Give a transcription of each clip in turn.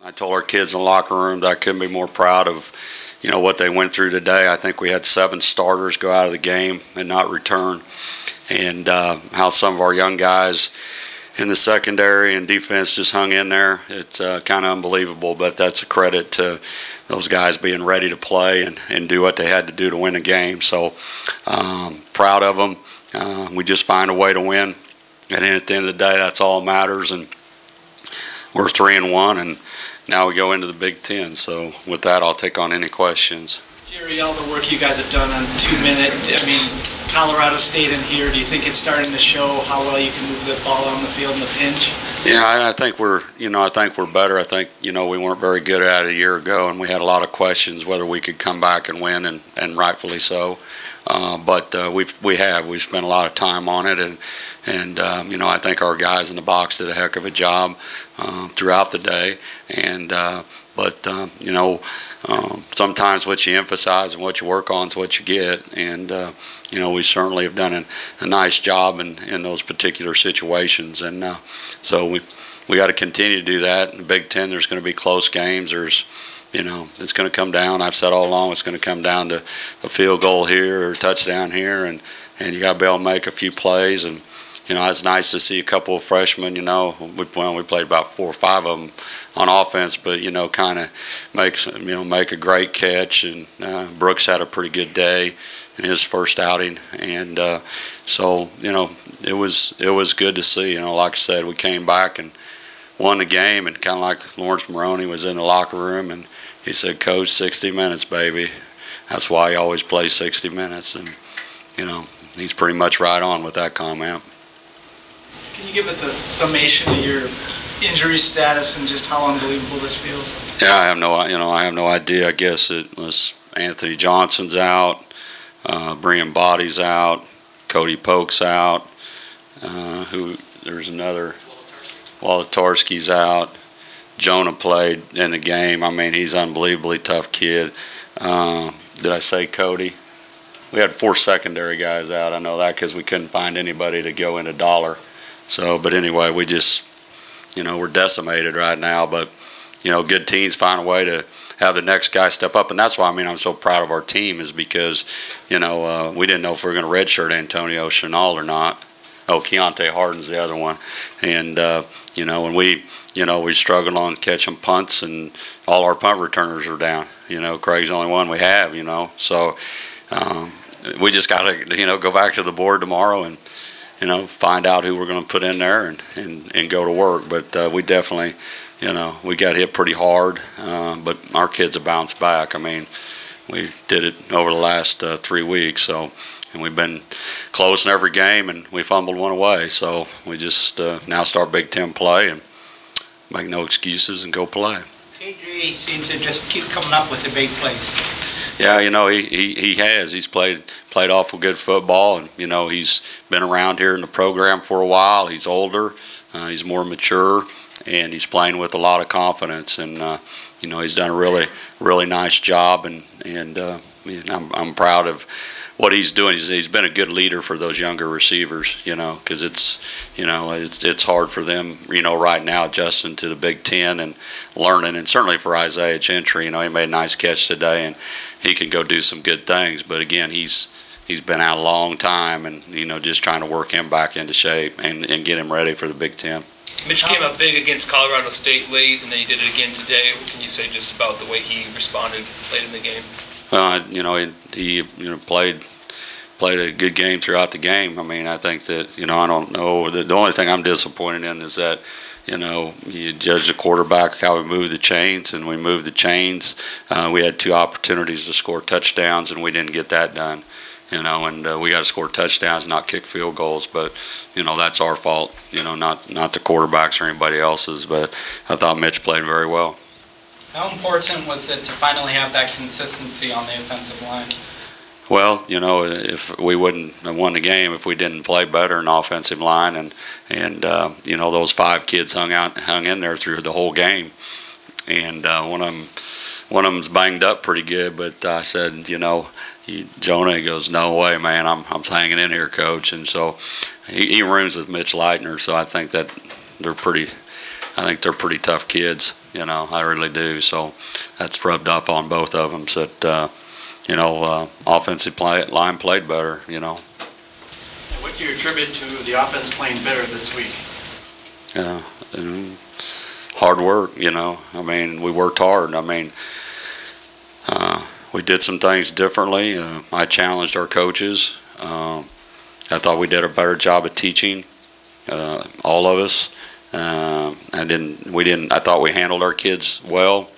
I told our kids in the locker room that I couldn't be more proud of, what they went through today. I think we had 7 starters go out of the game and not return, and how some of our young guys in the secondary and defense just hung in there. It's kind of unbelievable, but that's a credit to those guys being ready to play and do what they had to do to win a game. So proud of them. We just find a way to win, and at the end of the day, that's all that matters. And we're 3-1, and now we go into the Big Ten. So with that, I'll take on any questions. Jerry, all the work you guys have done on 2-minute, Colorado State in here, do you think it's starting to show how well you can move the ball on the field in the pinch? Yeah, I think we're better. I think, we weren't very good at it a year ago, and we had a lot of questions whether we could come back and win, and rightfully so. But we've spent a lot of time on it, and I think our guys in the box did a heck of a job throughout the day. And sometimes what you emphasize and what you work on is what you get. And we certainly have done a nice job in those particular situations. And so we got to continue to do that. In the Big Ten, there's going to be close games. It's going to come down. I've said all along it's going to come down to a field goal here or a touchdown here, and you got to be able to make a few plays. And it's nice to see a couple of freshmen. We played about 4 or 5 of them on offense, but kind of make a great catch. And Brooks had a pretty good day in his first outing, and so it was good to see. Like I said, we came back and won the game, and kind of like Lawrence Maroney was in the locker room, and he said, "Coach, 60 minutes, baby." That's why he always plays 60 minutes, and he's pretty much right on with that comment. Can you give us a summation of your injury status and just how unbelievable this feels? Yeah, I have no idea. I guess it was Anthony Johnson's out, Brian Body's out, Cody Polk's out. There's another. Wolotarski's out. Jonah played in the game. He's an unbelievably tough kid. Did I say Cody? We had 4 secondary guys out. I know that because we couldn't find anybody to go into Dollar. So, but anyway, we just, we're decimated right now. But, good teams find a way to have the next guy step up. And that's why, I'm so proud of our team is because, we didn't know if we were going to redshirt Antonio Chenal or not. Oh, Keontae Harden's the other one. And, when we struggled on catching punts, and all our punt returners are down. Craig's the only one we have, So we just got to, go back to the board tomorrow and, find out who we're going to put in there and go to work. But we definitely, we got hit pretty hard. But our kids have bounced back. We did it over the last 3 weeks. So. And we've been close in every game, and we fumbled one away. So we just now start Big Ten play and make no excuses and go play. KJ seems to just keep coming up with the big plays. Yeah, he has. He's played awful good football, and he's been around here in the program for a while. He's older, he's more mature, and he's playing with a lot of confidence. And he's done a really nice job, and I'm proud of what he's doing. He's been a good leader for those younger receivers, because it's hard for them, right now adjusting to the Big Ten and learning, and certainly for Isaiah Gentry, he made a nice catch today, and he can go do some good things. But again, he's been out a long time, and just trying to work him back into shape and get him ready for the Big Ten. Mitch came up big against Colorado State late, and then he did it again today. What can you say just about the way he responded late in the game? He played a good game throughout the game. I think that, I don't know. The only thing I'm disappointed in is that, you judge the quarterback how we moved the chains, and we moved the chains. We had 2 opportunities to score touchdowns, and we didn't get that done. And we got to score touchdowns, not kick field goals. But, that's our fault, not the quarterbacks or anybody else's. But I thought Mitch played very well. How important was it to finally have that consistency on the offensive line? Well, if we wouldn't have won the game if we didn't play better in the offensive line, and those 5 kids hung in there through the whole game, and one of them's banged up pretty good. But I said, Jonah, he goes, "No way, man, I'm hanging in here, Coach." And so he rooms with Mitch Leitner, so I think that they're pretty I think they're pretty tough kids. You know, I really do. So that's rubbed off on both of them. So that, offensive line played better. You know. What do you attribute to the offense playing better this week? Hard work, you know. I mean, we worked hard. I mean, we did some things differently. I challenged our coaches. I thought we did a better job of teaching, all of us. I thought we handled our kids well.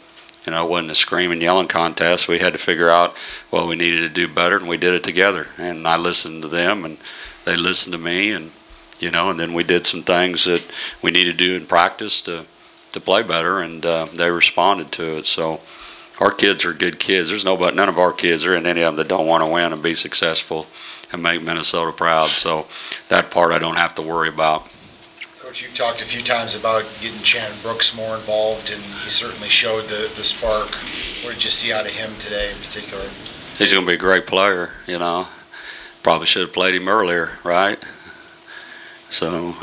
You know, it wasn't a scream and yelling contest. We had to figure out what we needed to do better, and we did it together. And I listened to them, and they listened to me, and you know, and then we did some things that we needed to do in practice to play better, and they responded to it. So our kids are good kids. None of our kids are in any of them that don't want to win and be successful and make Minnesota proud. So that part I don't have to worry about. Coach, you've talked a few times about getting Shannon Brooks more involved, and he certainly showed the spark. What did you see out of him today in particular? He's going to be a great player, you know. Probably should have played him earlier, right? So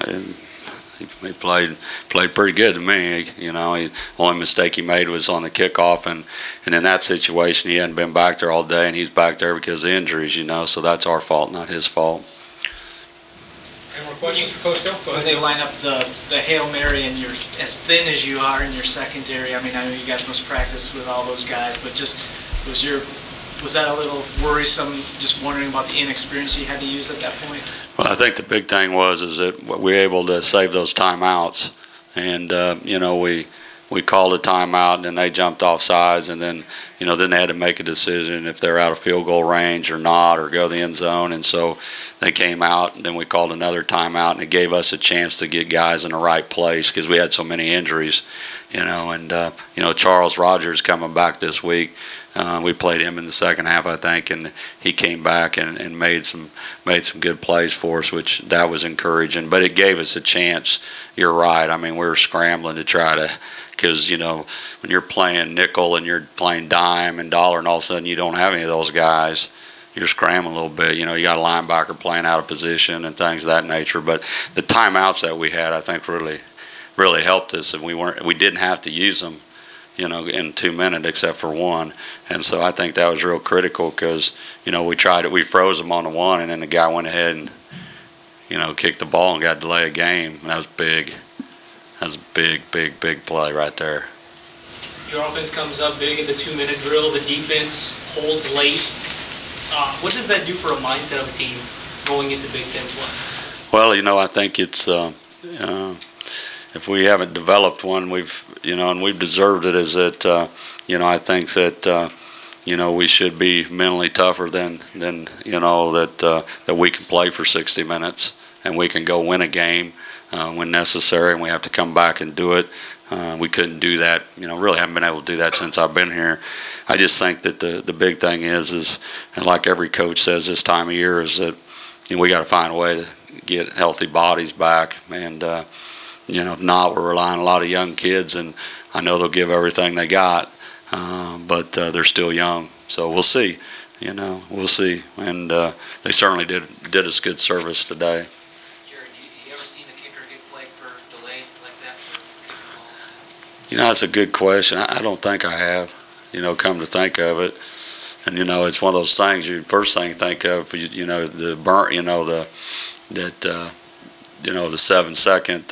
he played pretty good to me. You know, the only mistake he made was on the kickoff, and in that situation he hadn't been back there all day, and he's back there because of injuries. You know, so that's our fault, not his fault. Any more questions for Coach Bill? When they line up the Hail Mary and you're as thin as you are in your secondary, I mean, I know you guys must practice with all those guys, but just was that a little worrisome, just wondering about the inexperience you had to use at that point? Well, I think the big thing is that we were able to save those timeouts, and you know, we called a timeout, and then they jumped off sides, and then then they had to make a decision if they're out of field goal range or not, or go to the end zone, and so they came out, and then we called another timeout, and it gave us a chance to get guys in the right place because we had so many injuries, and Charles Rogers coming back this week. We played him in the second half, I think, and he came back and made some good plays for us, which that was encouraging. But it gave us a chance. You're right. I mean, we were scrambling to try to, because when you're playing nickel and you're playing dime and dollar, and all of a sudden you don't have any of those guys, you're scrambling a little bit. You got a linebacker playing out of position and things of that nature. But the timeouts that we had, I think, really helped us, and we didn't have to use them, in 2 minutes except for one. And so I think that was real critical because, we froze them on the one, and then the guy went ahead and, kicked the ball and got to delay a game. And that was big. That was a big play right there. Your offense comes up big in the 2-minute drill. The defense holds late. What does that do for a mindset of a team going into Big Ten play? Well, I think it's if we haven't developed one, and we've deserved it, is that I think that we should be mentally tougher than that we can play for 60 minutes and we can go win a game when necessary, and we have to come back and do it. We couldn't do that, really haven't been able to do that since I've been here. I just think that the big thing is, and like every coach says this time of year, is that we got to find a way to get healthy bodies back, and if not, we're relying on a lot of young kids, and I know they'll give everything they got, but they're still young, so we'll see. We'll see, and they certainly did us good service today. Jared, you ever seen a kicker get flagged for delay like that? That's a good question. I don't think I have, come to think of it. And, it's one of those things, first thing you think of, the burnt, the 7 second,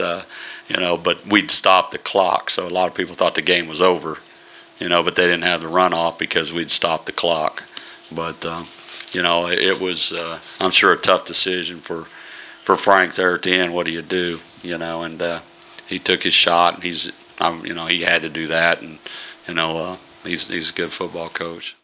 but we'd stopped the clock. So a lot of people thought the game was over, but they didn't have the runoff because we'd stopped the clock. But, it was, I'm sure, a tough decision for Frank there at the end. What do you do? And he took his shot, and he had to do that. And, he's a good football coach.